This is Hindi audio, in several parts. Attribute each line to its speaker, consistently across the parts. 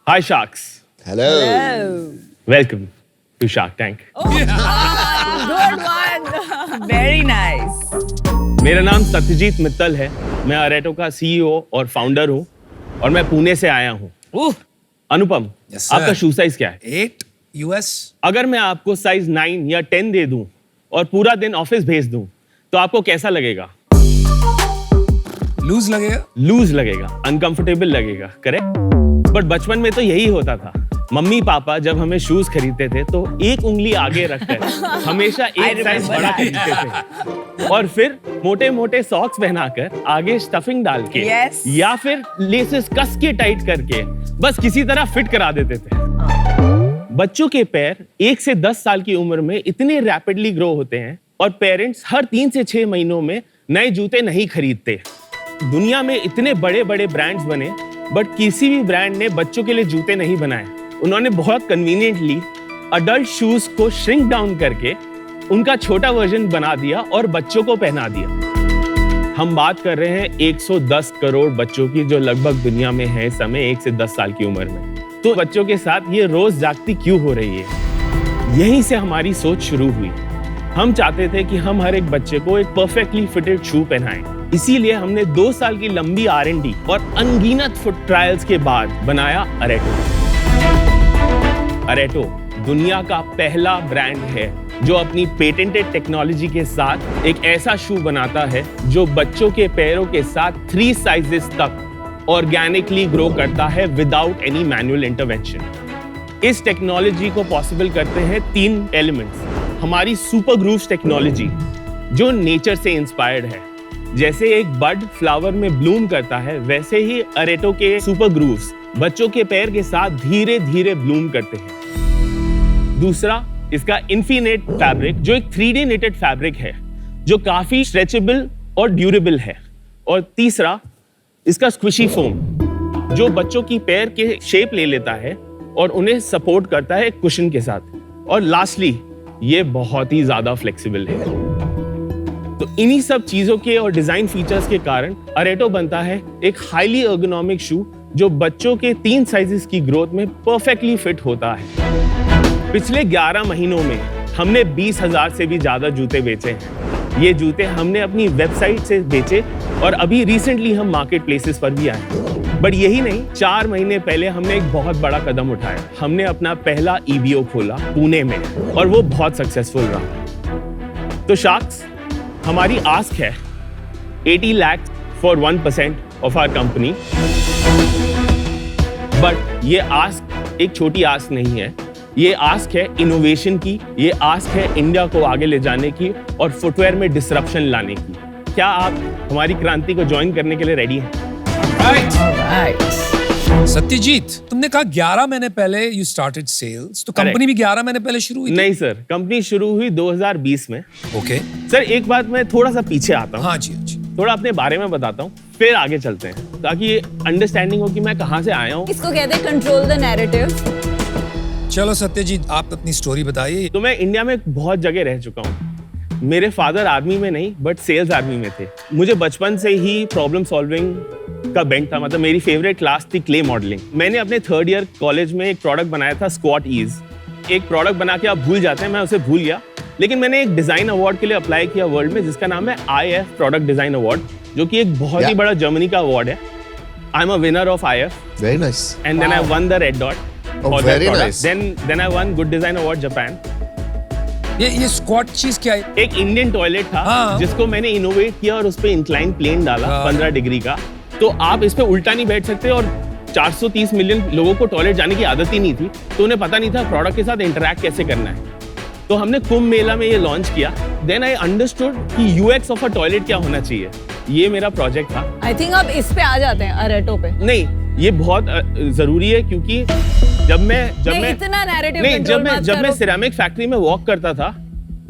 Speaker 1: Hi Sharks.
Speaker 2: Hello.
Speaker 1: Welcome to Shark Tank.
Speaker 3: Good one. Very nice.
Speaker 1: मेरा नाम सत्यजीत मित्तल है। मैं अरेटो का CEO और फाउंडर हूँ और मैं पुणे से आया हूँ। अनुपम,
Speaker 4: Yes, sir.
Speaker 1: आपका शू साइज क्या है?
Speaker 4: 8 US
Speaker 1: अगर मैं आपको साइज 9 या 10 दे दूं और पूरा दिन ऑफिस भेज दूं तो आपको कैसा लगेगा?
Speaker 4: लूज लगेगा।
Speaker 1: लूज लगेगा, अनकंफर्टेबल लगेगा, करेक्ट? बट बचपन में तो यही होता था। मम्मी पापा जब हमें शूज खरीदते थे तो एक उंगली आगे रखकर हमेशा एक साइज बड़ा खरीदते थे और फिर मोटे मोटे सॉक्स पहनाकर आगे स्टफिंग डाल के
Speaker 3: Yes.
Speaker 1: या फिर लेसेस कस के टाइट करके बस किसी तरह फिट करा देते थे। बच्चों के पैर 1 से 10 साल की उम्र में इतने रैपिडली ग्रो होते हैं और पेरेंट्स हर 3 से 6 महीनों में नए जूते नहीं खरीदते। दुनिया में इतने बड़े बड़े ब्रांड्स बने बट किसी भी ब्रांड ने बच्चों के लिए जूते नहीं बनाए। उन्होंने बहुत कन्वीनियंटली अडल्ट शूज को श्रिंक डाउन करके उनका छोटा वर्जन बना दिया और बच्चों को पहना दिया। हम बात कर रहे हैं 110 करोड़ बच्चों की जो लगभग दुनिया में है इस समय 1 से 10 साल की उम्र में। तो बच्चों के साथ ये रोज जागती क्यों हो रही है? यहीं से हमारी सोच शुरू हुई। हम चाहते थे कि हम हर एक बच्चे को एक परफेक्टली फिटेड शू पहनाएं। इसीलिए हमने 2 साल की लंबी R&D और अनगिनत फुट ट्रायल्स के बाद बनाया अरेटो। अरेटो दुनिया का पहला ब्रांड है जो अपनी पेटेंटेड टेक्नोलॉजी के साथ एक ऐसा शू बनाता है जो बच्चों के पैरों के साथ 3 साइजेस तक ऑर्गेनिकली ग्रो करता है विदाउट एनी मैनुअल इंटरवेंशन। इस टेक्नोलॉजी को पॉसिबल करते हैं 3 एलिमेंट्स। हमारी सुपर ग्रूव्स टेक्नोलॉजी जो नेचर से इंस्पायर्ड है। जैसे एक बड फ्लावर में ब्लूम करता है वैसे ही अरेटो के सुपर ग्रूव्स बच्चों के पैर के साथ धीरे धीरे ब्लूम करते हैं। दूसरा, इसका इन्फिनेट फैब्रिक जो एक 3D निटेड फैब्रिक है जो काफी स्ट्रेचेबल और ड्यूरेबल है। और तीसरा, इसका स्क्विशी फोम जो बच्चों की पैर के शेप ले लेता है और उन्हें सपोर्ट करता है कुशन के साथ। और लास्टली, ये बहुत ही ज्यादा फ्लेक्सिबल है। तो इन्हीं सब चीजों के और डिजाइन फीचर्स के कारण अरेटो बनता है एक हाईली एर्गोनॉमिक शू जो बच्चों के 3 साइजेस की ग्रोथ में परफेक्टली फिट होता है। पिछले 11 महीनों में हमने 20,000 से भी ज्यादा जूते बेचे हैं। ये जूते हमने अपनी वेबसाइट से बेचे और अभी रिसेंटली हम मार्केट प्लेसेस पर भी आए। बट यही नहीं, 4 महीने पहले हमने एक बहुत बड़ा कदम उठाया। हमने अपना पहला EBO खोला पुणे में और वो बहुत सक्सेसफुल रहा। तो शार्क्स, हमारी आस्क है 80 lakh for 1% of our company. But ये आस्क एक छोटी आस्क नहीं है। ये आस्क है इनोवेशन की, ये आस्क है इंडिया को आगे ले जाने की और फुटवेयर में डिसरप्शन लाने की। क्या आप हमारी क्रांति को ज्वाइन करने के लिए रेडी हैं?
Speaker 4: सत्यजीत, तुमने कहा 11 महीने पहले यू स्टार्टेड सेल्स, तो कंपनी भी 11 महीने पहले शुरू हुई थी?
Speaker 1: नहीं सर, कंपनी शुरू हुई 2020 में।
Speaker 4: ओके
Speaker 1: सर एक बात मैं थोड़ा सा पीछे आता हूँ,
Speaker 4: हाँ जी, हाँ जी।
Speaker 1: थोड़ा अपने बारे में बताता हूँ, फिर आगे चलते हैं ताकि ये अंडरस्टैंडिंग हो कि मैं कहाँ से आया हूँ।
Speaker 3: इसको कहते हैं कंट्रोल द नैरेटिव।
Speaker 4: चलो सत्यजीत, आप अपनी स्टोरी बताइए।
Speaker 1: तो मैं इंडिया में बहुत जगह रह चुका हूँ। मेरे फादर आर्मी में नहीं बट सेल्स आर्मी में थे। मुझे बचपन से ही प्रॉब्लम सॉल्विंग का बेंट था। मतलब मेरी फेवरेट क्लास थी क्ले मॉडलिंग। मैंने अपने 3rd ईयर कॉलेज में एक प्रोडक्ट बनाया था स्क्वाट ईज। एक प्रोडक्ट बना के आप भूल जाते हैं, मैं उसे भूल गया। लेकिन मैंने एक डिजाइन अवार्ड के लिए अप्लाई किया वर्ल्ड में जिसका नाम है IF प्रोडक्ट डिजाइन अवार्ड, जो कि एक बहुत ही बड़ा जर्मनी का अवार्ड है। I am a winner of IF
Speaker 2: Very nice.
Speaker 1: and then I won the red dot
Speaker 2: Oh,
Speaker 1: for that
Speaker 2: very
Speaker 1: product.
Speaker 2: nice.
Speaker 1: Then I won good design award Japan.
Speaker 4: ये स्क्वाट चीज क्या है?
Speaker 1: एक इंडियन टॉयलेट था
Speaker 4: हाँ।
Speaker 1: जिसको मैंने इनोवेट किया और उस पे इंक्लाइन प्लेन डाला
Speaker 4: हाँ।
Speaker 1: 15 डिग्री का। तो आप इस पे उल्टा नहीं बैठ सकते और 430 मिलियन लोगों को टॉयलेट जाने की आदत ही नहीं थी, तो उन्हें पता नहीं था प्रोडक्ट के साथ इंटरैक्ट कैसे करना है। तो हमने कुंभ मेला में ये लॉन्च किया। देन आई अंडरस्टूड कि UX ऑफ अ टॉयलेट क्या होना चाहिए। ये मेरा प्रोजेक्ट था।
Speaker 3: आई थिंक अब इस पे आ जाते हैं अरेटो पे।
Speaker 1: नहीं, ये बहुत जरूरी है क्योंकि जब मैं
Speaker 3: इतना नैरेटिव
Speaker 1: नहीं, जब मैं सिरेमिक फैक्ट्री में वॉक करता था,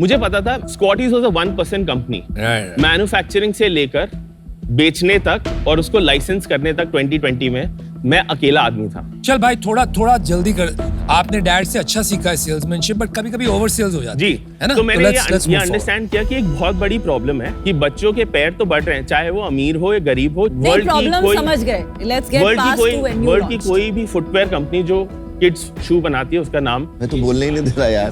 Speaker 1: मुझे पता था स्क्वाटीज वाज अ 1% कंपनी। मैन्युफैक्चरिंग से लेकर बेचने तक और उसको लाइसेंस करने तक 2020 में मैं अकेला आदमी था।
Speaker 4: चल भाई, थोड़ा जल्दी कर। आपने डैड से अच्छा सीखा है सेल्समैनशिप, बट कभी-कभी ओवर सेल्स हो जाती
Speaker 1: जी
Speaker 4: है ना?
Speaker 1: तो मैंने
Speaker 4: let's
Speaker 1: ये
Speaker 4: move forward.
Speaker 1: अंडरस्टैंड किया कि एक बहुत बड़ी प्रॉब्लम है कि बच्चों के पैर तो बढ़ रहे हैं, चाहे वो अमीर हो या गरीब हो।
Speaker 3: नहीं, प्रॉब्लम समझ गए। Let's get past to when you
Speaker 1: world की कोई भी फुटवेयर कंपनी जो किड्स शू बनाती है, उसका नाम
Speaker 2: मैं तो बोलने ही नहीं दे रहा यार।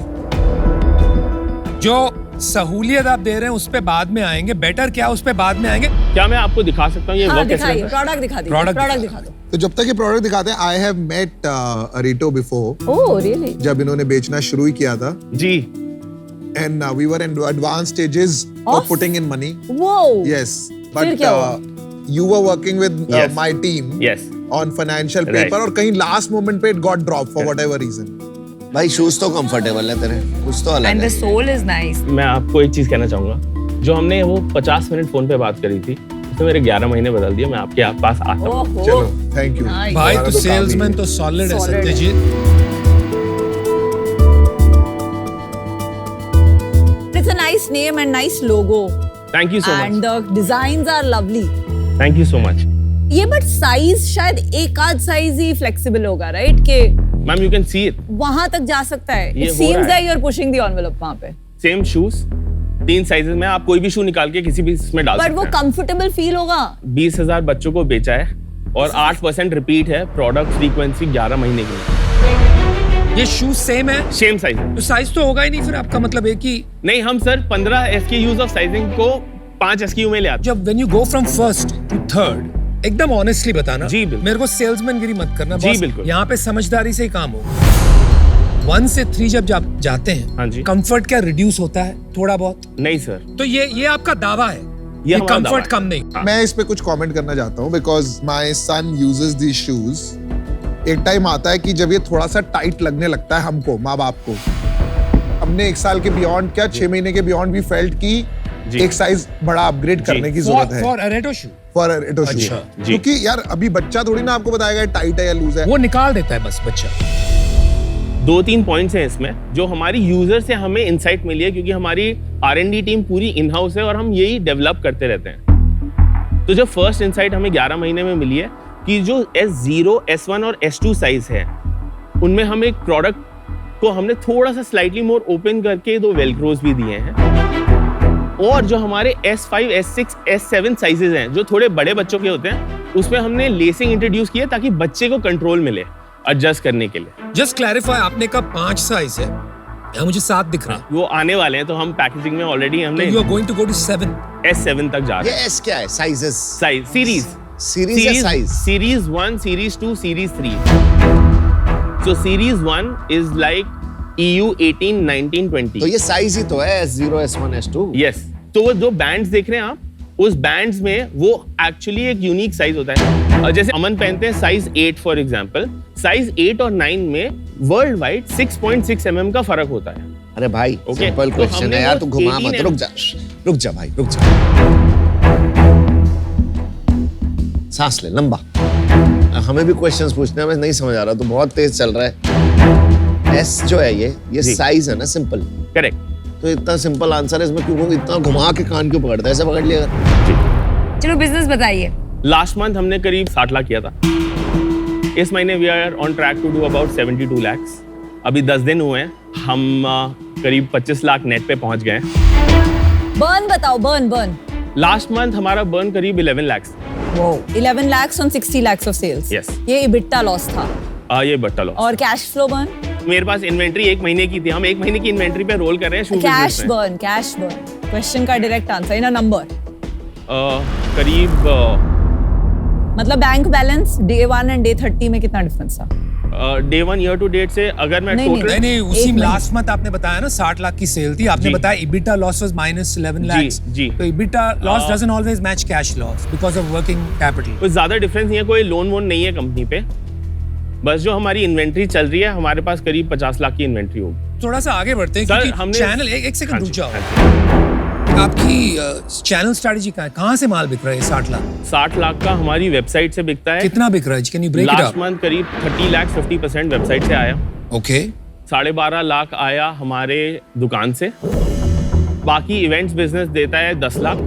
Speaker 4: जो सहूलियत आप दे रहे हैं उस पे बाद में आएंगे, बेटर क्या उस पे बाद में आएंगे।
Speaker 1: क्या मैं आपको दिखा सकता हूँ ये वर्क कैसे
Speaker 3: दिखाइए,
Speaker 1: करता है?
Speaker 3: प्रोडक्ट दिखा दीजिए,
Speaker 4: Product
Speaker 3: प्रोडक्ट
Speaker 4: दिखा
Speaker 3: दिखा दो।
Speaker 5: तो जब तक ये प्रोडक्ट दिखाते हैं, I have met Arreto before,
Speaker 3: oh really?
Speaker 5: जब इन्होंने बेचना शुरू ही किया था,
Speaker 1: जी
Speaker 5: and we were in advance stages of
Speaker 3: Of?
Speaker 5: Putting in money.
Speaker 3: वो
Speaker 5: यस,
Speaker 3: फिर
Speaker 5: बट
Speaker 3: क्या हुआ?
Speaker 5: You were working with
Speaker 1: Yes.
Speaker 5: My team
Speaker 1: yes
Speaker 5: on financial
Speaker 1: Right.
Speaker 5: Paper, और कहीं लास्ट मोमेंट पे it got drop for whatever reason.
Speaker 2: भाई शूज तो कंफर्टेबल है तेरे, कुछ तो अलग
Speaker 3: एंड द
Speaker 2: है।
Speaker 3: Sole is nice.
Speaker 1: मैं आपको एक चीज कहना चाहूंगा, जो हमने वो 50 मिनट फोन पे बात करी थी, उसने मेरे 11 महीने बदल दिए। मैं आपके पास आता हूँ।
Speaker 3: ओहो
Speaker 5: चलो, थैंक यू
Speaker 3: Nice.
Speaker 4: भाई
Speaker 5: हमारा
Speaker 4: तो
Speaker 5: तो काम ही
Speaker 4: सेल्समैन
Speaker 5: है।
Speaker 4: तो सॉलिड है
Speaker 3: Solid है।
Speaker 4: Satyajit.
Speaker 3: It's a nice name and nice logo
Speaker 1: thank you so
Speaker 3: and
Speaker 1: much,
Speaker 3: the designs are lovely.
Speaker 1: Thank you so much
Speaker 3: ये बट साइज शायद एक आध साइज ही फ्लेक्सिबल होगा, right? Okay
Speaker 1: ma'am, you can see it.
Speaker 3: वहां तक जा सकता है।
Speaker 1: ये
Speaker 3: इट
Speaker 1: हो
Speaker 3: सीम्स
Speaker 1: रहा है।
Speaker 3: That you are pushing the envelope वहां पे।
Speaker 1: सेम शूज 3 साइजेस में, आप कोई भी शू निकाल के किसी भी इसमें डाल
Speaker 3: बट
Speaker 1: सकते
Speaker 3: वो
Speaker 1: हैं।
Speaker 3: कंफर्टेबल फील होगा।
Speaker 1: 20,000 बच्चों को बेचा है और 8% रिपीट है। प्रोडक्ट फ्रीक्वेंसी 11 महीने की।
Speaker 4: ये शूज सेम है
Speaker 1: सेम साइज है।
Speaker 4: तो साइज तो होगा ही नहीं फिर आपका मतलब एक ही।
Speaker 1: नहीं, हम सर 15 SKUs ऑफ साइजिंग को 5 SKU में ले आते
Speaker 4: जब when you go from first to third, एकदम ऑनेस्टली बताना।
Speaker 1: जी, बिल्कुल।
Speaker 4: मेरे को सेल्समैन गिरी मत करना
Speaker 1: जी,
Speaker 4: बॉस।
Speaker 1: बिल्कुल।
Speaker 4: यहाँ पे समझदारी से ही काम होगा। 1 से 3 जब जाते हैं,
Speaker 1: हाँ जी।
Speaker 4: कंफर्ट क्या रिड्यूस होता है थोड़ा बहुत?
Speaker 1: हैं। नहीं सर,
Speaker 4: तो ये आपका दावा है,
Speaker 1: ये हमारा दावा
Speaker 4: कंफर्ट
Speaker 1: है।
Speaker 4: कम नहीं।
Speaker 1: हाँ।
Speaker 5: मैं इस पे कुछ कमेंट करना चाहता हूँ, because my son uses these shoes. एक टाइम आता है कि जब ये थोड़ा सा टाइट लगने लगता है हमको, माँ बाप को। हमने 1 साल के बियॉन्ड क्या 6 महीने के बियॉन्ड भी फेल्ट की
Speaker 1: जी।
Speaker 5: एक साइज बड़ा अपग्रेड करने की जरूरत है
Speaker 4: फॉर अरेटो शू
Speaker 5: फॉर इट शू।
Speaker 4: अच्छा,
Speaker 1: जी।
Speaker 5: क्योंकि यार अभी बच्चा थोड़ी ना आपको बताएगा टाइट है या लूज है।
Speaker 4: वो निकाल देता है बस बच्चा।
Speaker 1: 2-3 पॉइंट्स हैं इसमें जो हमारी यूजर से हमें इंसाइट मिली है, क्योंकि हमारी R&D टीम पूरी इन हाउस है और हम यही डेवलप करते रहते हैं। तो जो फर्स्ट इंसाइट हमें 11 महीने में मिली है कि जो S0, S1 और S2 साइज है, उनमें हम एक प्रोडक्ट को हमने थोड़ा सा स्लाइटली मोर ओपन करके 2 वेलक्रोज भी दिए हैं। और जो हमारे S5, S6, S7 साइजेस हैं, जो थोड़े बड़े बच्चों के होते हैं, उसमें हमने लेसिंग इंट्रोड्यूस किया ताकि बच्चे को कंट्रोल मिले एडजस्ट करने के लिए।
Speaker 4: जस्ट क्लैरिफाई, आपने कहा 5 साइज है, यहाँ मुझे 7 दिख रहा है।
Speaker 1: वो आने वाले हैं, तो हम पैकेजिंग में ऑलरेडी हमने
Speaker 4: you are going to go to 7।
Speaker 1: S7 तक जा रहे हैं।
Speaker 2: ये एस क्या है? साइजेस?
Speaker 1: साइज सीरीज
Speaker 2: सीरीज या size?
Speaker 1: Series 1, series 2, series 3। So series 1 is like EU 18, 19, 20.
Speaker 2: तो ये साइज ही तो है, S0, S1, S2।
Speaker 1: Yes. तो वो जो बैंड्स देख रहे हैं आप, उस बैंड्स में वो एक्चुअली एक यूनिक साइज होता है। और जैसे अमन पहनते हैं साइज 8 फॉर एग्जांपल, साइज 8 और 9 में वर्ल्ड वाइड 6.6 mm का फर्क होता है।
Speaker 2: अरे भाई
Speaker 1: Okay,
Speaker 2: सिंपल
Speaker 1: तो
Speaker 2: क्वेश्चन
Speaker 1: हमने
Speaker 2: है यार,
Speaker 1: वो
Speaker 2: तू घुमा
Speaker 1: 18
Speaker 2: मत। रुक जा भाई, रुक जा। सांस ले लंबा। हमें भी क्वेश्चंस पूछने हैं, मैं नहीं समझ आ रहा, तो बहुत तेज चल रहा है। एस जो है ये
Speaker 1: जी।
Speaker 2: साइज है ना, सिंपल।
Speaker 1: करेक्ट।
Speaker 2: तो इतना सिंपल आंसर है इसमें, क्यों इतना घुमा के कान क्यों पकड़ता है? ऐसे पकड़ लिया अगर।
Speaker 3: चलो बिजनेस बताइए।
Speaker 1: लास्ट मंथ हमने करीब 60 लाख किया था। इस महीने we are on track to do about 72 lakhs। अभी 10 दिन हुए हैं, हम करीब 25 लाख नेट पे पहुंच गए हैं।
Speaker 3: बर्न बताओ, बर्न।
Speaker 1: लास्ट मंथ हमारा बर्न करीब 11 lakhs।
Speaker 3: 11 lakhs on 60 lakhs of sales।
Speaker 1: Yes।
Speaker 3: ये EBITDA लॉस था।
Speaker 1: ये बट्टा लो।
Speaker 3: और कैश फ्लो बर्न?
Speaker 1: मेरे पास इन्वेंट्री 1 महीने की थी, हम 1 महीने की इन्वेंट्री पे रोल कर रहे हैं शू
Speaker 3: कैश
Speaker 1: बिजनेस में।
Speaker 3: बर्न। क्वेश्चन का direct answer in a number.
Speaker 1: करीब
Speaker 3: मतलब bank balance day 1 and day 30 में कितना डिफरेंस था?
Speaker 1: डे 1 ईयर टू डेट से अगर मैं
Speaker 3: नहीं,
Speaker 1: टोटल
Speaker 4: नहीं, उसी
Speaker 3: एक मिनट।
Speaker 4: लास्ट मंथ आपने बताया ना 60 लाख की सेल थी, आपने
Speaker 1: जी।
Speaker 4: बताया EBITDA लॉस वाज -11 lakhs।
Speaker 1: जी।
Speaker 4: तो EBITDA loss doesn't always match cash loss because of working capital.
Speaker 1: कुछ ज्यादा डिफरेंस नहीं है, कोई लोन वोन नहीं है कंपनी पे। बस जो हमारी इन्वेंट्री चल रही है, हमारे पास करीब 50 लाख की इन्वेंट्री होगी।
Speaker 4: थोड़ा सा आगे बढ़ते हैं
Speaker 1: सर,
Speaker 4: क्योंकि
Speaker 1: हमने
Speaker 4: चैनल एक सेकंड
Speaker 1: हाँ
Speaker 4: रुक
Speaker 1: जी,
Speaker 4: जाओ।
Speaker 1: हाँ जी।
Speaker 4: आपकी चैनल स्ट्रेटजी कहाँ से माल बिक रहा है 60 लाख?
Speaker 1: 60 लाख का हमारी वेबसाइट से बिकता है।
Speaker 4: कितना बिक रहा है? Can you break it
Speaker 1: last
Speaker 4: up?
Speaker 1: Month करीब 30 लाख 50% वेबसाइट से आया।
Speaker 4: ओके।
Speaker 1: 12.5 लाख आया हमारे दुकान से। बाकी इवेंट्स बिजनेस देता है 10 लाख।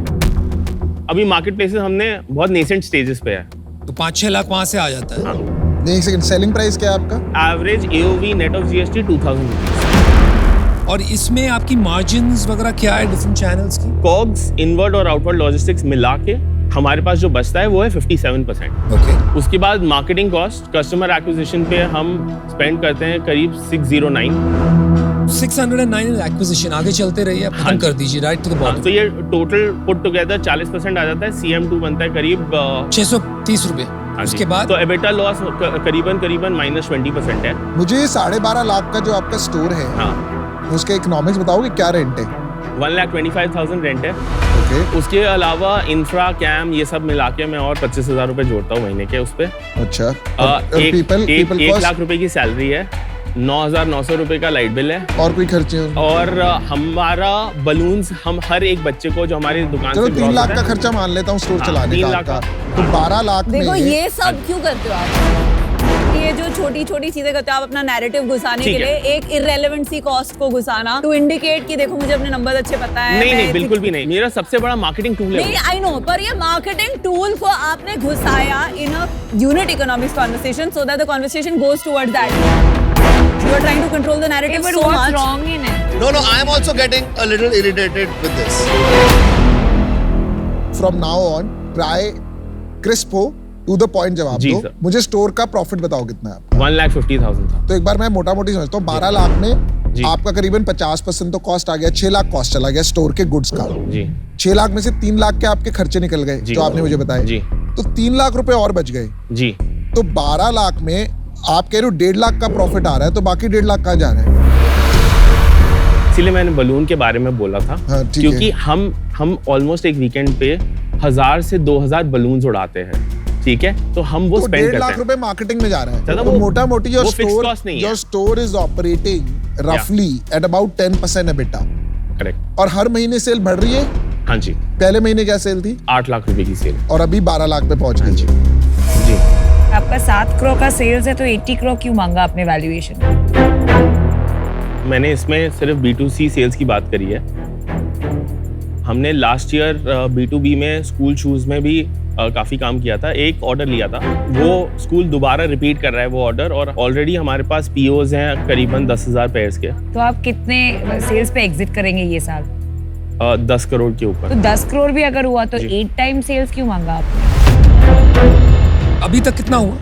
Speaker 1: अभी मार्केट प्लेसेस हमने बहुत नेसेंट स्टेजेस पे है।
Speaker 4: तो 5-6 लाख वहां से आ जाता है।
Speaker 1: हाँ।
Speaker 5: नहीं, एक सेकंड, सेलिंग प्राइस क्या है आपका?
Speaker 1: Average AOV net of GST 2000 rupees.
Speaker 4: और इसमें आपकी मार्जिन्स वगैरह क्या है डिफरेंट चैनल्स की?
Speaker 1: कॉग्स, इनवर्ड और आउटवर्ड लॉजिस्टिक्स मिला के हमारे पास जो बचता है वो है 57%।
Speaker 4: ओके।
Speaker 1: उसके बाद मार्केटिंग कॉस्ट, कस्टमर एक्विजिशन पे हम स्पेंड करते हैं करीब 609।
Speaker 4: 609 एक्विजिशन, आगे चलते रहिए, आप खत्म कर दीजिए, राइट टू द बॉटम।
Speaker 1: तो ये टोटल पुट टुगेदर 40% आ जाता है। CM2 बनता है करीब
Speaker 4: 630 रुपए।
Speaker 1: हाँ जी।
Speaker 4: उसके बाद
Speaker 1: तो एबिटा लॉस करीबन -20% है।
Speaker 5: मुझे 12.5 लाख का जो आपका स्टोर है,
Speaker 1: हाँ,
Speaker 5: उसके इकोनॉमिक्स बताओगे, क्या रेंट है?
Speaker 1: 1,25,000 रेंट है।
Speaker 5: ओके,
Speaker 1: उसके अलावा इंफ्रा कैम ये सब मिला के मैं और 25,000 रुपए जोड़ता हूँ महीने के उस पे।
Speaker 5: अच्छा।
Speaker 1: एक
Speaker 5: पीपल
Speaker 1: 1 लाख रुपए की सैलरी है, 9,900 रुपए का लाइट बिल है,
Speaker 5: और कोई खर्चे हो?
Speaker 1: और हमारा बलून्स हम हर एक बच्चे को जो हमारी दुकान
Speaker 5: चलो
Speaker 1: से
Speaker 5: 3
Speaker 1: gross
Speaker 5: लाख
Speaker 1: होता
Speaker 5: का
Speaker 1: है,
Speaker 5: खर्चा मान लेता हूँ स्टोर
Speaker 1: हाँ,
Speaker 5: चलाने
Speaker 1: 3
Speaker 5: का
Speaker 1: लाख
Speaker 5: आपका।
Speaker 1: का।
Speaker 5: तो 12 लाख
Speaker 3: देखो
Speaker 5: में
Speaker 3: ये सब क्यों करते हो आप? ये जो छोटी छोटी चीजें करते हो आप अपना नैरेटिव घुसाने के
Speaker 1: ठीक
Speaker 3: लिए,
Speaker 1: है।
Speaker 3: एक इररेलेवेंट सी कॉस्ट को घुसाना टू इंडिकेट कि देखो मुझे अपने नंबर अच्छे पता है।
Speaker 1: नहीं
Speaker 3: मैं
Speaker 1: नहीं बिल्कुल भी नहीं, मेरा सबसे बड़ा मार्केटिंग टूल है
Speaker 3: नहीं,
Speaker 1: वो।
Speaker 3: आई नो, पर ये मार्केटिंग टूल को आपने घुसाया in a unit economics conversation so that the conversation goes towards that. You are trying to control the narrative
Speaker 6: but
Speaker 3: so
Speaker 6: what's
Speaker 3: much.
Speaker 6: wrong in it?
Speaker 2: No, I am also getting a little irritated with this.
Speaker 5: From now on try crisp हो, टू द पॉइंट जवाब
Speaker 1: जी
Speaker 5: दो।
Speaker 1: सर।
Speaker 5: मुझे स्टोर का प्रॉफिट बताओ कितना है आपका?
Speaker 1: 1,50,000 था।
Speaker 5: तो एक बार मैं मोटा मोटी समझता हूँ, 12 लाख में
Speaker 1: जी।
Speaker 5: आपका करीबन 50% तो कॉस्ट आ गया, 6 लाख कॉस्ट चला गया स्टोर के गुड्स का।
Speaker 1: जी
Speaker 5: 6 लाख में से 3 लाख के आपके खर्चे निकल गए
Speaker 1: जी।
Speaker 5: जो आपने मुझे बताए।
Speaker 1: जी।
Speaker 5: तो 3 लाख रुपए और बच गए।
Speaker 1: जी।
Speaker 5: तो 12 लाख में आप कह रहे हो 1.5 लाख का प्रॉफिट आ रहा है, तो बाकी 1.5 लाख कहाँ जा रहा है?
Speaker 1: इसीलिए मैंने बलून के बारे में बोला था,
Speaker 5: हाँ, ठीक
Speaker 1: क्योंकि हम ऑलमोस्ट एक वीकेंड पे 1000 से 2000 बलून्स उड़ाते हैं, ठीक है? तो हम वो
Speaker 5: तो
Speaker 1: स्पेंड
Speaker 5: 1.5
Speaker 1: करते
Speaker 5: लाख
Speaker 1: हैं।
Speaker 5: रुपए मार्केटिंग में जा रहा है।
Speaker 1: दादा,
Speaker 5: तो
Speaker 1: वो-
Speaker 5: मोटा मोटी
Speaker 1: वो fixed cost नहीं है।
Speaker 5: योर स्टोर इज ऑपरेटिंग रफली एट अबाउट 10% एबिटा,
Speaker 1: करेक्ट।
Speaker 5: और हर महीने सेल बढ़ रही है।
Speaker 1: हाँ जी,
Speaker 5: पहले महीने क्या सेल थी?
Speaker 1: 8 लाख रुपए की सेल।
Speaker 5: और अभी 12 लाख पे पहुंच गई।
Speaker 1: जी।
Speaker 6: आपका 7 करोड़ का सेल्स है तो 80 करोड़ क्यों मांगा आपने वैल्यूएशन?
Speaker 1: मैंने इसमें सिर्फ B2C सेल्स की बात करी है। हमने लास्ट ईयर B2B में स्कूल शूज में भी काफी काम किया था। एक ऑर्डर लिया था, वो स्कूल दोबारा रिपीट कर रहा है वो ऑर्डर, और ऑलरेडी हमारे पास POs हैं करीबन 10,000 पेयर्स के।
Speaker 6: तो आप कितने सेल्स पे एग्जिट करेंगे ये साल?
Speaker 1: 10 करोड़ के
Speaker 6: तो
Speaker 1: ऊपर।
Speaker 6: 10 करोड़ भी अगर हुआ तो
Speaker 1: जी।
Speaker 6: 8 टाइम सेल्स क्यों मांगा आपने?
Speaker 4: अभी तक कितना हुआ?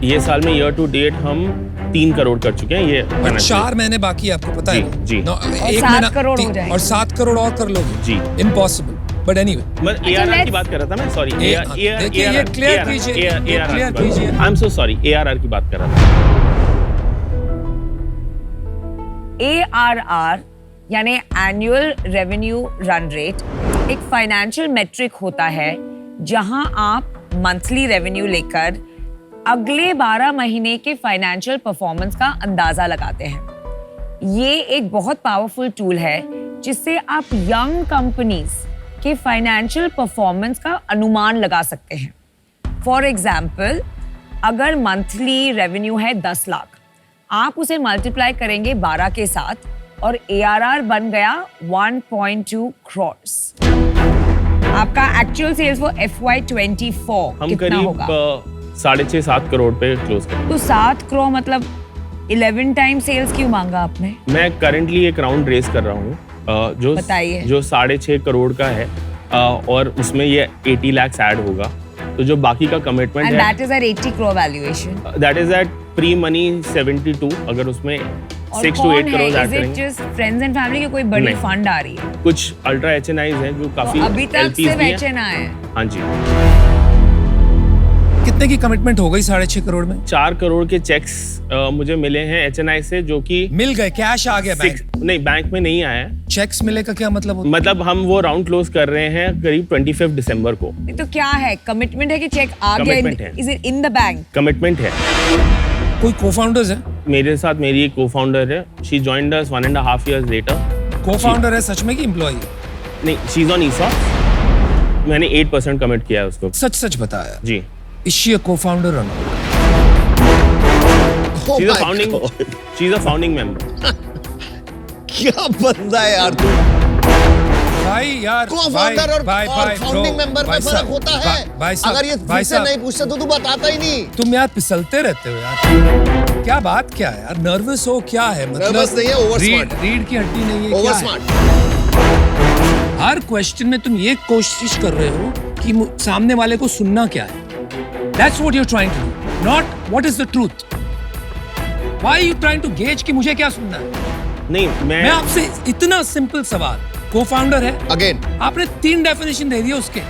Speaker 1: ये साल में ईयर टू डेट हम 3 करोड़ कर चुके हैं। ये
Speaker 4: और 4 महीने बाकी है, आपको पता है?
Speaker 1: जी, जी।
Speaker 4: No,
Speaker 6: और
Speaker 4: एक
Speaker 6: 7
Speaker 4: महीना
Speaker 6: करोड़ हो
Speaker 4: 3
Speaker 6: जाएंगे।
Speaker 4: और 7 करोड़ और कर लोगे?
Speaker 1: जी।
Speaker 4: Impossible, but anyway.
Speaker 1: मैं ARR की
Speaker 6: let's-
Speaker 1: बात कर रहा था मैं, सॉरी।
Speaker 4: देखिए, ये clear कीजिए, ये clear कीजिए।
Speaker 1: I am so sorry, ARR की बात कर रहा था।
Speaker 6: ARR यानी एनुअल रेवेन्यू रन रेट एक फाइनेंशियल मेट्रिक होता है जहां आप मंथली रेवेन्यू लेकर अगले 12 महीने के फाइनेंशियल परफॉर्मेंस का अंदाजा लगाते हैं। ये एक बहुत पावरफुल टूल है जिससे आप यंग कंपनीज के फाइनेंशियल परफॉर्मेंस का अनुमान लगा सकते हैं। फॉर एग्जाम्पल, अगर मंथली रेवेन्यू है 10 लाख, आप उसे मल्टीप्लाई करेंगे 12 के साथ और ARR बन गया 1.2 crores। आपका एक्चुअल सेल्स वो FY24
Speaker 1: हम
Speaker 6: कितना
Speaker 1: करीब
Speaker 6: होगा?
Speaker 1: 6.5-7 करोड़ पे क्लोज करें।
Speaker 6: तो 7 करोड़ मतलब 11 टाइम सेल्स क्यों मांगा आपने?
Speaker 1: मैं करंटली एक राउंड रेस कर रहा हूँ जो
Speaker 6: बताइए।
Speaker 1: जो 6.5 करोड़ का है, और उसमें ये 80 lakhs ऐड होगा। तो जो बाकी का कमिटमेंट
Speaker 6: एंड
Speaker 1: है,
Speaker 6: that is at 80 crore valuation.
Speaker 1: That is at pre money 72। अगर उसमें 6 to 8 crore add
Speaker 6: is it
Speaker 1: करेंगे।
Speaker 6: जस्ट फ्रेंड्स एंड फैमिली की कोई बड़ी
Speaker 1: नहीं।
Speaker 6: फंड आ रही है?
Speaker 1: कुछ अल्ट्रा HNIs हैं जो काफी
Speaker 6: तो अभी तक
Speaker 1: LPs
Speaker 6: सिर्फ
Speaker 1: भी हैं।
Speaker 6: HNI है।
Speaker 1: हाँ जी।
Speaker 4: कितने की कमिटमेंट हो गई 6.5 करोड़ में?
Speaker 1: 4 करोड़ के चेक्स मुझे मिले हैं HNI से, जो कि
Speaker 4: मिल गए, कैश आ गया बैंक?
Speaker 1: नहीं, बैंक में नहीं आया है।
Speaker 4: चेक्स मिले का क्या मतलब होता है?
Speaker 1: मतलब हम वो राउंड क्लोज कर रहे हैं करीब 25 दिसंबर को।
Speaker 6: तो क्या है, कमिटमेंट है कि चेक आ
Speaker 1: Commitment
Speaker 6: गया?
Speaker 1: है।
Speaker 6: Is it in the bank?
Speaker 1: Commitment है।
Speaker 4: कोई को-फाउंडर्स है?
Speaker 1: मेरे साथ मेरी एक को-फाउंडर है। She joined us 1.5 years later.
Speaker 4: Cofounder है सच में कि एम्प्लॉई?
Speaker 1: नहीं, शी इज ऑन ESOP। मैंने 8% कमिट किया है उसको।
Speaker 4: सच सच बताया।
Speaker 1: जी।
Speaker 4: Is she a co-founder or not?
Speaker 5: Oh
Speaker 1: she is a
Speaker 5: my
Speaker 1: founding
Speaker 5: God.
Speaker 1: She is a founding member.
Speaker 2: क्या बंदा है यार तू।
Speaker 4: भाई यार
Speaker 2: Co-founder और
Speaker 4: भाई
Speaker 2: founding member में फर्क होता है। अगर ये फिर से नहीं पूछता तो तू बताता ही नहीं।
Speaker 4: तुम यार फिसलते रहते हो यार, क्या बात क्या है यार, नर्वस हो क्या है, मतलब
Speaker 2: Nervous नहीं है, over smart।
Speaker 4: रीढ़ की हड्डी नहीं है,
Speaker 2: ओवर
Speaker 4: क्या है?
Speaker 2: स्मार्ट।
Speaker 4: हर क्वेश्चन में तुम ये कोशिश कर रहे हो कि सामने वाले को सुनना क्या है। That's what you're trying to do, not what is the truth. Why are you trying to gauge कि मुझे क्या सुनना है?
Speaker 1: नहीं
Speaker 4: मैं आपसे इतना सिंपल सवाल, को-फाउंडर है,
Speaker 2: अगेन
Speaker 4: आपने 3 डेफिनेशन दे दिया उसके।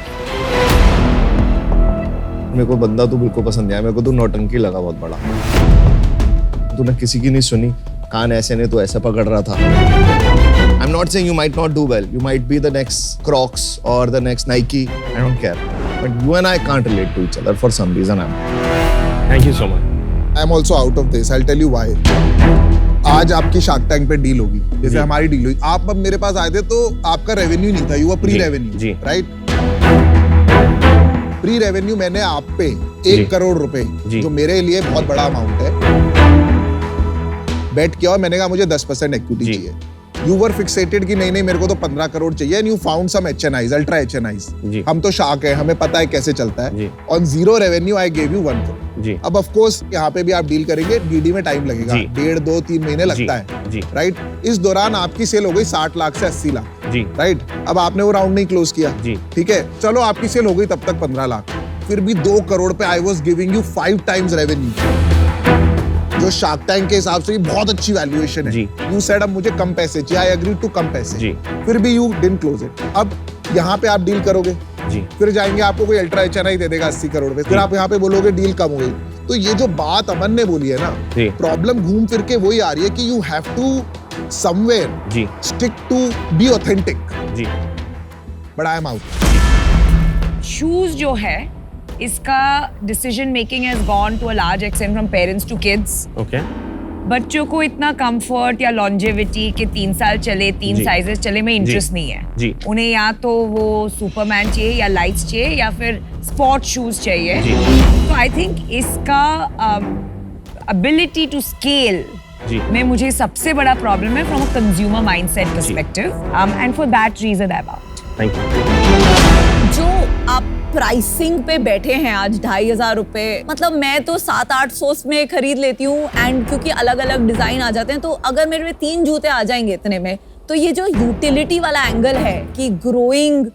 Speaker 2: मेरे को बंदा तो बिल्कुल पसंद नहीं आया, मेरे को तो नौटंकी लगा बहुत बड़ा। तूने किसी की नहीं सुनी, कान ऐसे नहीं तो ऐसा पकड़ रहा था। I'm not saying you might not do well. You might be the next Crocs or the next Nike. I don't care. But you and I can't relate to each other for some reason.
Speaker 1: Thank you so much.
Speaker 5: I'm also out of this. I'll tell you why. आज आपकी शार्क टैंक पे डील होगी, जैसे हमारी डील हुई। आप अब मेरे पास आए थे तो आपका रेवेन्यू नहीं था, यू वर प्री रेवेन्यू,
Speaker 1: जी।
Speaker 5: राइट? प्री रेवेन्यू मैंने आप पे 1 करोड़ रुपए,
Speaker 1: जी।
Speaker 5: जो मेरे लिए बहुत बड़ा अमाउंट है, बेट किया और मैंने कहा मुझे 10% इक्विटी
Speaker 1: जी।
Speaker 5: चाहिए। यू वर फिक्सेटेड कि नहीं मेरे को तो 15 करोड़ चाहिए, and you found some HNIs, ultra HNIs।
Speaker 1: जी।
Speaker 5: हम तो शार्क है, हमें पता है कैसे चलता है।
Speaker 1: जी।
Speaker 5: On 0 revenue I gave you 1 crore.
Speaker 1: जी।
Speaker 5: अब ऑफ कोर्स यहाँ पे भी आप डील करेंगे, डीडी में टाइम लगेगा,
Speaker 1: जी।
Speaker 5: 1.5, 2, 3 महीने लगता है,
Speaker 1: जी।
Speaker 5: राइट? इस दौरान आपकी सेल हो गई 60 लाख से 80 लाख,
Speaker 1: जी।
Speaker 5: राइट? अब आपने वो राउंड नहीं क्लोज किया,
Speaker 1: जी।
Speaker 5: ठीक है, चलो आपकी सेल हो गई तब तक 15 लाख, फिर भी 2 करोड़ पे I was giving you 5 times revenue, जो शार्क टैंक के हिसाब से बहुत अच्छी वैल्यूएशन है।
Speaker 1: जी।
Speaker 5: यू सेड अब मुझे कम पैसे चाहिए, आई एग्री टू कम पैसे,
Speaker 1: जी।
Speaker 5: फिर भी यू डिडंट क्लोज इट। अब यहाँ पे आप डील करोगे,
Speaker 1: जी।
Speaker 5: फिर जाएंगे आपको कोई अल्ट्रा HNI दे देगा 80 करोड़ पे, फिर आप यहाँ पे बोलोगे डील कम हो गई। तो ये जो बात अमन ने बोली है ना,
Speaker 1: जी।
Speaker 5: प्रॉब्लम घूम फिर के वही आ रही है कि यू हैव टू समवेयर
Speaker 1: जी।
Speaker 5: स्टिक टू बी ऑथेंटिक,
Speaker 1: जी।
Speaker 5: But I am out.
Speaker 6: Shoes जो है, इसका decision making has gone to a large extent from parents to kids.
Speaker 1: Okay.
Speaker 6: बच्चों को इतना कंफर्ट या लॉन्जेविटी के 3 साल चले, 3
Speaker 1: जी।
Speaker 6: साइजेस चले में इंटरेस्ट नहीं है।
Speaker 1: जी।
Speaker 6: उन्हें या तो वो सुपरमैन चाहिए या लाइट्स चाहिए या फिर स्पोर्ट शूज चाहिए।
Speaker 1: जी।
Speaker 6: तो आई थिंक इसका एबिलिटी टू स्केल
Speaker 1: जी।
Speaker 6: में मुझे सबसे बड़ा प्रॉब्लम है from a consumer mindset perspective, and for that reason I am out.
Speaker 1: Thank you.
Speaker 3: जो आप प्राइसिंग पे बैठे हैं आज 2,500 रुपए, मतलब मैं तो 700-800 में खरीद लेती हूँ, एंड क्योंकि अलग अलग डिजाइन आ जाते हैं, तो अगर मेरे में 3 जूते आ जाएंगे इतने में, तो ये जो यूटिलिटी वाला एंगल है कि ग्रोइंग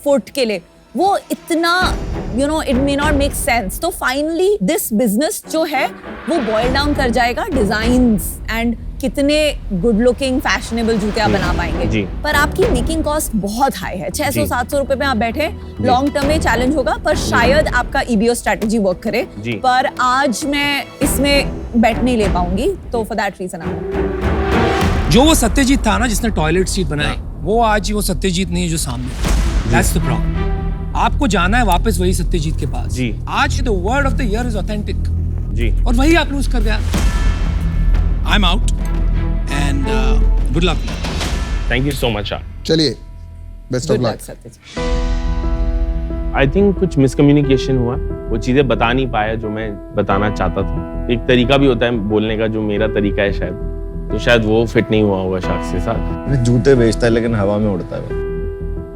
Speaker 3: फुट के लिए, वो इतना it may not make sense. तो फाइनली दिस बिजनेस जो है वो बॉयल डाउन कर जाएगा डिजाइन्स एंड कितने गुड लुकिंग फैशनेबल जूते आप बना पाएंगे।
Speaker 1: जी।
Speaker 3: पर आपकी मेकिंग कॉस्ट बहुत हाई है, 600-700 रुपए में आप बैठे, लॉन्ग टर्म में चैलेंज होगा, पर शायद आपका EBO स्ट्रेटजी वर्क करे।
Speaker 1: जी।
Speaker 3: पर आज मैं इसमें बैठ नहीं ले पाऊंगी, तो फॉर दैट रीजन आई
Speaker 4: जो वो सत्यजीत था ना जिसने टॉयलेट सीट बनाई, वो आज वो सत्यजीत नहीं है जो सामने। That's the problem. आपको जाना है वापस वही सत्यजीत के पास।
Speaker 1: जी।
Speaker 4: आज the word of the year is authentic,
Speaker 1: जी।
Speaker 4: और वही आप लूज कर गया। I am out and good luck.
Speaker 1: Thank you so much.
Speaker 5: चलिए, best of
Speaker 3: good
Speaker 5: luck.
Speaker 3: Luck Satyajit.
Speaker 1: I think कुछ मिसकम्युनिकेशन हुआ, वो चीजें बता नहीं पाया जो मैं बताना चाहता था। एक तरीका भी होता है बोलने का जो मेरा तरीका है शायद, तो शायद वो फिट नहीं हुआ होगा शख्स के साथ।
Speaker 2: जूते बेचता है लेकिन हवा में उड़ता है।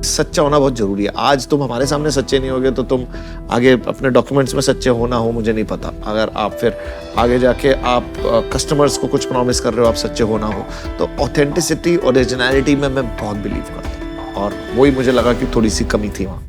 Speaker 2: सच्चा होना बहुत जरूरी है। आज तुम हमारे सामने सच्चे नहीं होगे तो तुम आगे अपने डॉक्यूमेंट्स में सच्चे हो ना हो मुझे नहीं पता। अगर आप फिर आगे जाके आप कस्टमर्स को कुछ प्रॉमिस कर रहे हो, आप सच्चे हो ना हो, तो ऑथेंटिसिटी, ओरिजिनलिटी में मैं बहुत बिलीव करता हूँ, और वही मुझे लगा कि थोड़ी सी कमी थी वहाँ।